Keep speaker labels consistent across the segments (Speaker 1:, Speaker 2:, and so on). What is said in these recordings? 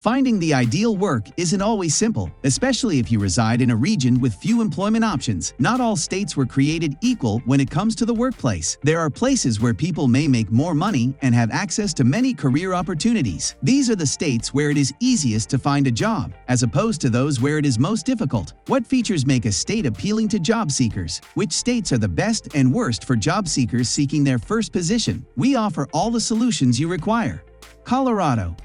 Speaker 1: Finding the ideal work isn't always simple, especially if you reside in a region with few employment options. Not all states were created equal when it comes to the workplace. There are places where people may make more money and have access to many career opportunities. These are the states where it is easiest to find a job, as opposed to those where it is most difficult. What features make a state appealing to job seekers? Which states are the best and worst for job seekers seeking their first position? We offer all the solutions you require. Colorado.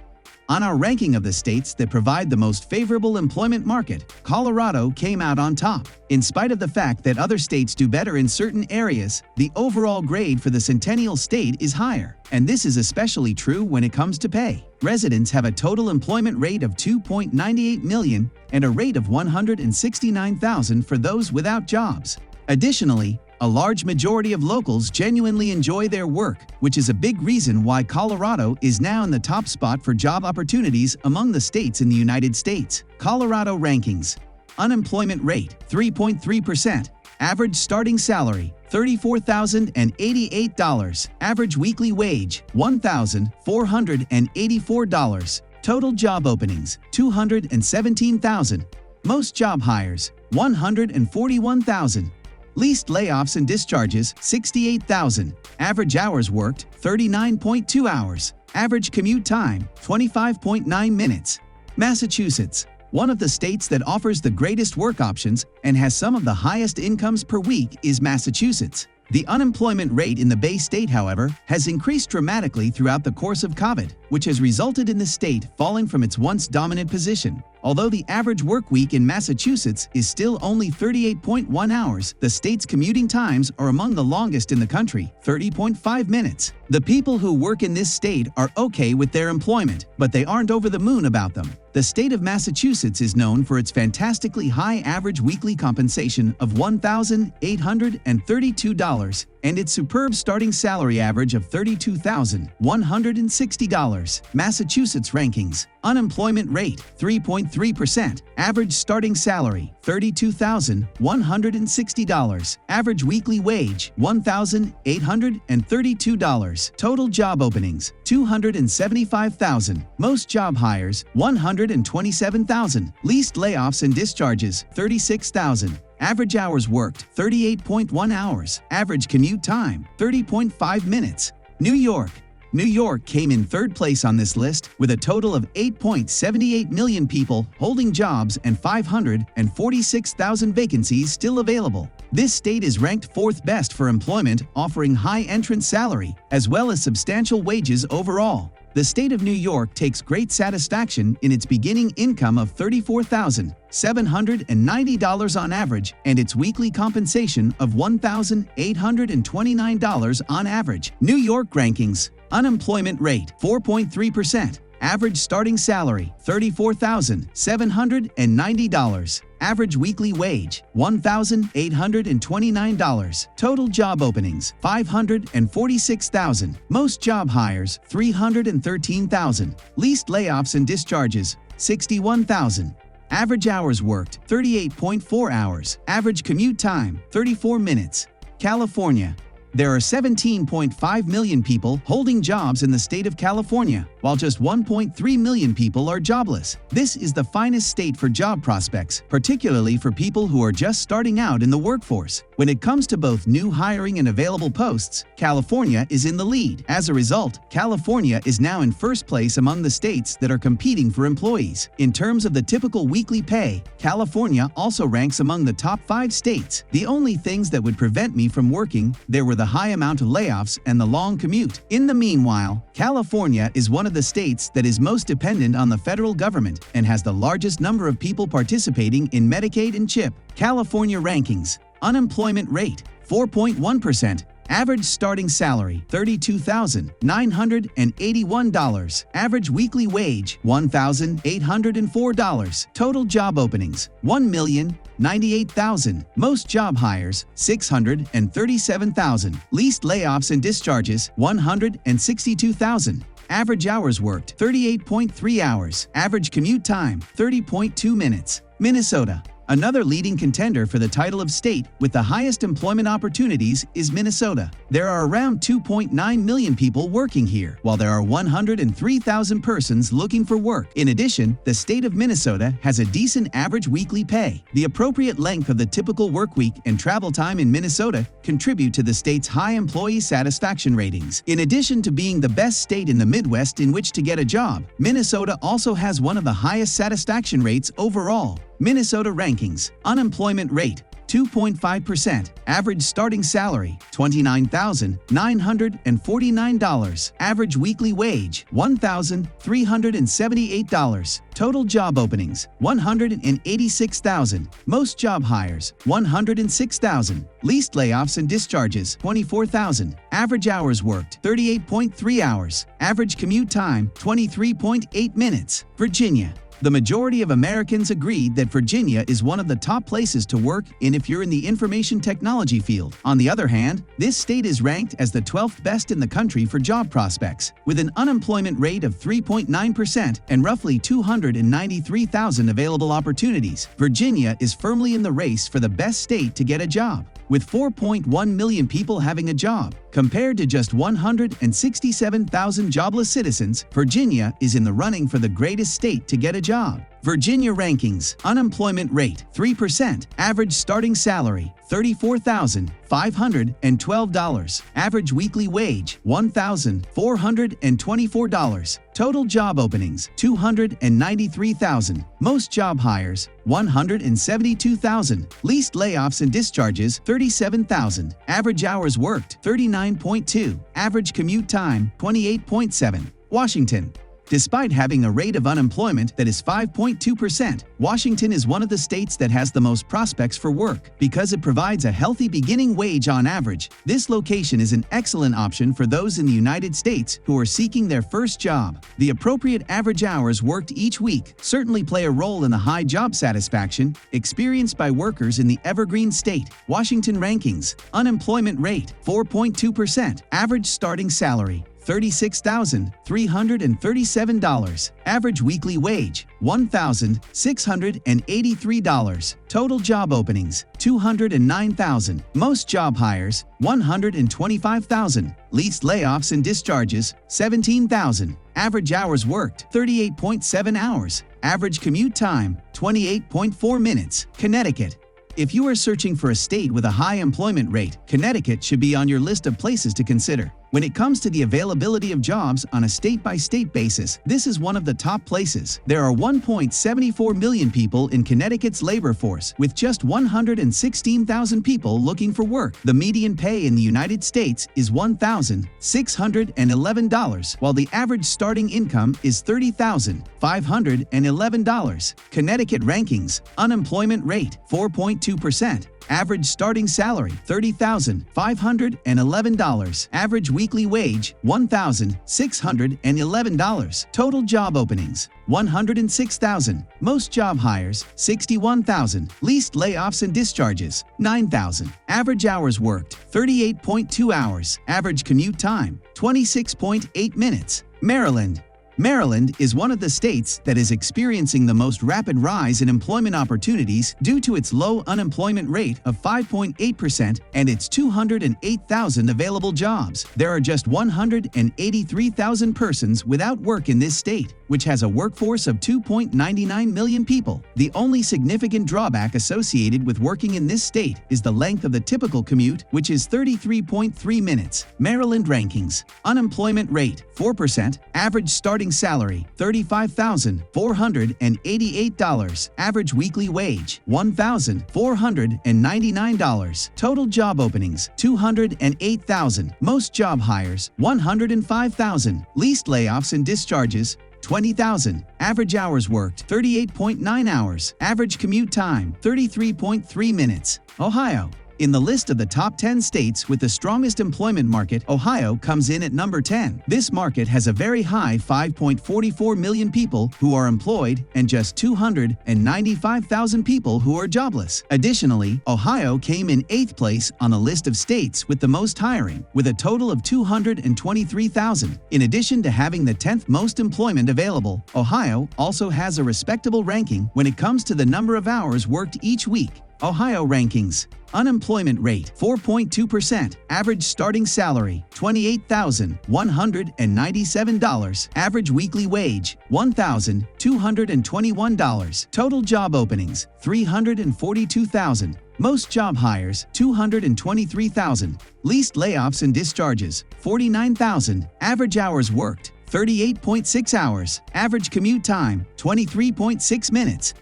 Speaker 1: On our ranking of the states that provide the most favorable employment market, Colorado came out on top. In spite of the fact that other states do better in certain areas, the overall grade for the Centennial State is higher, and this is especially true when it comes to pay. Residents have a total employment rate of 2.98 million and a rate of 169,000 for those without jobs. Additionally, a large majority of locals genuinely enjoy their work, which is a big reason why Colorado is now in the top spot for job opportunities among the states in the United States. Colorado rankings. Unemployment rate, 3.3%. Average starting salary, $34,088. Average weekly wage, $1,484. Total job openings, 217,000. Most job hires, 141,000. Least layoffs and discharges, 68,000. Average hours worked, 39.2 hours. Average commute time, 25.9 minutes. Massachusetts, one of the states that offers the greatest work options and has some of the highest incomes per week, is Massachusetts. The unemployment rate in the Bay State, however, has increased dramatically throughout the course of COVID, which has resulted in the state falling from its once dominant position. Although the average work week in Massachusetts is still only 38.1 hours, the state's commuting times are among the longest in the country, 30.5 minutes. The people who work in this state are okay with their employment, but they aren't over the moon about them. The state of Massachusetts is known for its fantastically high average weekly compensation of $1,832 and its superb starting salary average of $32,160. Massachusetts rankings. Unemployment rate, 3.3%. Average starting salary, $32,160. Average weekly wage, $1,832. Total job openings, 275,000. Most job hires, 127,000. Least layoffs and discharges, 36,000. Average hours worked, 38.1 hours. Average commute time, 30.5 minutes. New York. New York came in third place on this list with a total of 8.78 million people holding jobs and 546,000 vacancies still available. This state is ranked fourth best for employment, offering high entrance salary as well as substantial wages overall. The state of New York takes great satisfaction in its beginning income of $34,790 on average and its weekly compensation of $1,829 on average. New York rankings. Unemployment rate, 4.3%. Average starting salary, $34,790. Average weekly wage, $1,829. Total job openings, 546,000. Most job hires, 313,000. Least layoffs and discharges, 61,000. Average hours worked, 38.4 hours. Average commute time, 34 minutes. California. There are 17.5 million people holding jobs in the state of California, while just 1.3 million people are jobless. This is the finest state for job prospects, particularly for people who are just starting out in the workforce. When it comes to both new hiring and available posts, California is in the lead. As a result, California is now in first place among the states that are competing for employees. In terms of the typical weekly pay, California also ranks among the top 5 states. The only things that would prevent me from working there were the high amount of layoffs and the long commute. In the meanwhile, California is one of the states that is most dependent on the federal government and has the largest number of people participating in Medicaid and CHIP. California rankings. Unemployment rate, 4.1%. Average starting salary, $32,981. Average weekly wage, $1,804. Total job openings, 1,098,000. Most job hires, 637,000. Least layoffs and discharges, 162,000. Average hours worked, 38.3 hours. Average commute time, 30.2 minutes. Minnesota. Another leading contender for the title of state with the highest employment opportunities is Minnesota. There are around 2.9 million people working here, while there are 103,000 persons looking for work. In addition, the state of Minnesota has a decent average weekly pay. The appropriate length of the typical work week and travel time in Minnesota contribute to the state's high employee satisfaction ratings. In addition to being the best state in the Midwest in which to get a job, Minnesota also has one of the highest satisfaction rates overall. Minnesota rankings: unemployment rate 2.5%, average starting salary $29,949, average weekly wage $1,378, total job openings 186,000, most job hires 106,000, least layoffs and discharges 24,000, average hours worked 38.3 hours, average commute time 23.8 minutes. Virginia. The majority of Americans agreed that Virginia is one of the top places to work in if you're in the information technology field. On the other hand, this state is ranked as the 12th best in the country for job prospects, with an unemployment rate of 3.9% and roughly 293,000 available opportunities. Virginia is firmly in the race for the best state to get a job, with 4.1 million people having a job. Compared to just 167,000 jobless citizens, Virginia is in the running for the greatest state to get a job. Virginia rankings: unemployment rate 3%, average starting salary $34,512, average weekly wage $1,424, total job openings 293,000, most job hires 172,000, least layoffs and discharges 37,000, average hours worked 39.2, average commute time 28.7. Washington. Despite having a rate of unemployment that is 5.2%, Washington is one of the states that has the most prospects for work because it provides a healthy beginning wage on average. This location is an excellent option for those in the United States who are seeking their first job. The appropriate average hours worked each week certainly play a role in the high job satisfaction experienced by workers in the Evergreen State. Washington rankings: unemployment rate 4.2%, average starting salary $36,337, average weekly wage $1,683, total job openings 209,000, most job hires 125,000, least layoffs and discharges 17,000, average hours worked 38.7 hours, average commute time 28.4 minutes. Connecticut. If you are searching for a state with a high employment rate, Connecticut should be on your list of places to consider. When it comes to the availability of jobs on a state-by-state basis, this is one of the top places. There are 1.74 million people in Connecticut's labor force, with just 116,000 people looking for work. The median pay in the United States is $1,611, while the average starting income is $30,511. Connecticut rankings: unemployment rate 4.2%. Average starting salary $30,511, average weekly wage $1,611, total job openings 106,000, most job hires 61,000, least layoffs and discharges 9,000, average hours worked 38.2 hours, average commute time 26.8 minutes. Maryland. Maryland is one of the states that is experiencing the most rapid rise in employment opportunities due to its low unemployment rate of 5.8% and its 208,000 available jobs. There are just 183,000 persons without work in this state, which has a workforce of 2.99 million people. The only significant drawback associated with working in this state is the length of the typical commute, which is 33.3 minutes. Maryland rankings: unemployment rate 4%, average starting salary $35,488, average weekly wage $1,499, total job openings 208,000, most job hires 105,000, least layoffs and discharges 20,000, average hours worked 38.9 hours, average commute time 33.3 minutes. Ohio. In the list of the top 10 states with the strongest employment market, Ohio comes in at number 10. This market has a very high 5.44 million people who are employed and just 295,000 people who are jobless. Additionally, Ohio came in 8th place on the list of states with the most hiring, with a total of 223,000. In addition to having the 10th most employment available, Ohio also has a respectable ranking when it comes to the number of hours worked each week. Ohio rankings. Unemployment rate 4.2%, average starting salary $28,197, average weekly wage $1,221, total job openings 342,000, most job hires 223,000, least layoffs and discharges 49,000, average hours worked 38.6 hours, average commute time 23.6 minutes,